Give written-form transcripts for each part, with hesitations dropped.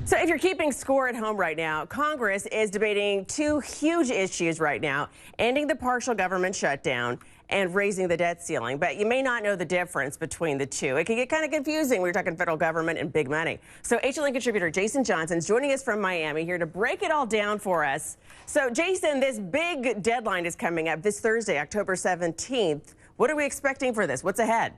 So if you're keeping score at home right now, Congress is debating two huge issues right now: ending the partial government shutdown and raising the debt ceiling. But you may not know the difference between the two. It can get kind of confusing when you're talking federal government and big money. So HLN contributor Jason Johnson is joining us from Miami here to break it all down for us. So Jason, this big deadline is coming up this Thursday, October 17th. What are we expecting for this? What's ahead?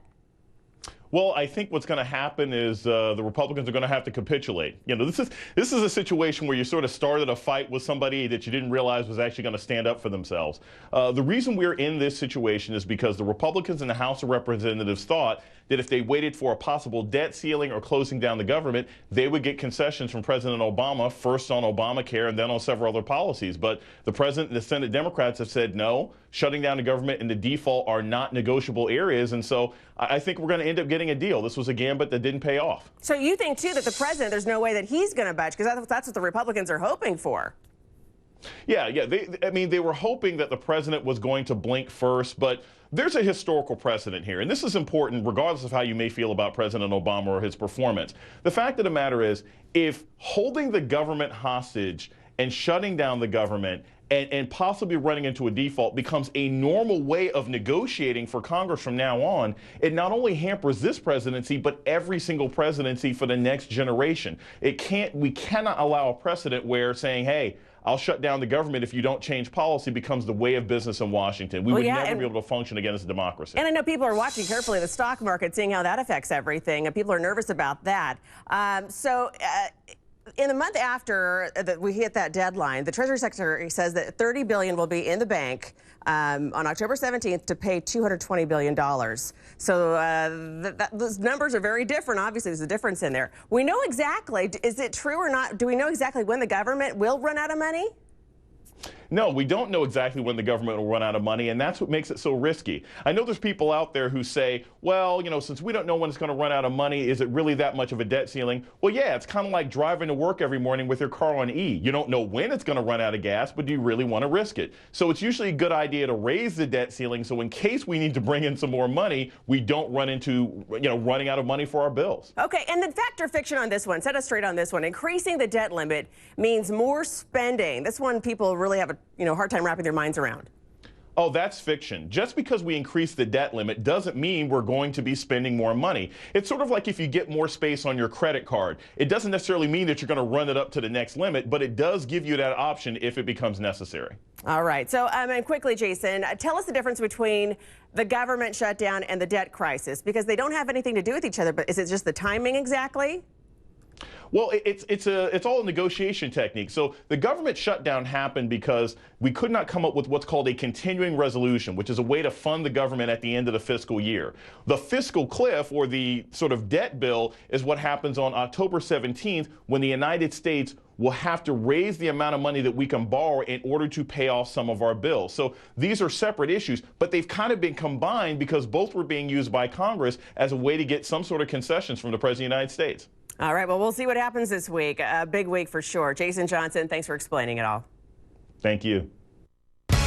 Well, I think what's going to happen is the Republicans are going to have to capitulate. You know, this is a situation where you sort of started a fight with somebody that you didn't realize was actually going to stand up for themselves. The reason we're in this situation is because the Republicans in the House of Representatives thought that if they waited for a possible debt ceiling or closing down the government, they would get concessions from President Obama, first on Obamacare and then on several other policies. But the President and the Senate Democrats have said no, shutting down the government and the default are not negotiable areas. And so I think we're going to end up getting a deal. This was a gambit that didn't pay off. So you think, too, that the president, there's no way that he's going to budge, because that's what the Republicans are hoping for. Yeah. I mean, they were hoping that the president was going to blink first, but there's a historical precedent here. And this is important regardless of how you may feel about President Obama or his performance. The fact of the matter is, if holding the government hostage and shutting down the government and possibly running into a default becomes a normal way of negotiating for Congress from now on, it not only hampers this presidency, but every single presidency for the next generation. We cannot allow a precedent where saying, hey, I'll shut down the government if you don't change policy becomes the way of business in Washington. We would never be able to function again as a democracy. And I know people are watching carefully the stock market, seeing how that affects everything, and people are nervous about that. In the month after that we hit that deadline, the Treasury Secretary says that $30 billion will be in the bank on October 17th to pay $220 billion. So those numbers are very different. Obviously, there's a difference in there. We know exactly, is it true or not? Do we know exactly when the government will run out of money? No, we don't know exactly when the government will run out of money, and that's what makes it so risky. I know there's people out there who say, well, you know, since we don't know when it's going to run out of money, is it really that much of a debt ceiling? Well, yeah, it's kind of like driving to work every morning with your car on E. You don't know when it's going to run out of gas, but do you really want to risk it? So it's usually a good idea to raise the debt ceiling so in case we need to bring in some more money, we don't run into, running out of money for our bills. Okay, and the fact or fiction on this one, set us straight on this one. Increasing the debt limit means more spending. This one people really have a hard time wrapping their minds around. Oh, that's fiction. Just because we increase the debt limit doesn't mean we're going to be spending more money. It's sort of like if you get more space on your credit card. It doesn't necessarily mean that you're going to run it up to the next limit, but it does give you that option if it becomes necessary. All right. So, and quickly, Jason, tell us the difference between the government shutdown and the debt crisis, because they don't have anything to do with each other, but is it just the timing exactly? Well, it's all a negotiation technique. So the government shutdown happened because we could not come up with what's called a continuing resolution, which is a way to fund the government at the end of the fiscal year. The fiscal cliff, or the sort of debt bill, is what happens on October 17th when the United States will have to raise the amount of money that we can borrow in order to pay off some of our bills. So these are separate issues, but they've kind of been combined because both were being used by Congress as a way to get some sort of concessions from the President of the United States. All right, well, we'll see what happens this week. A big week for sure. Jason Johnson, thanks for explaining it all. Thank you.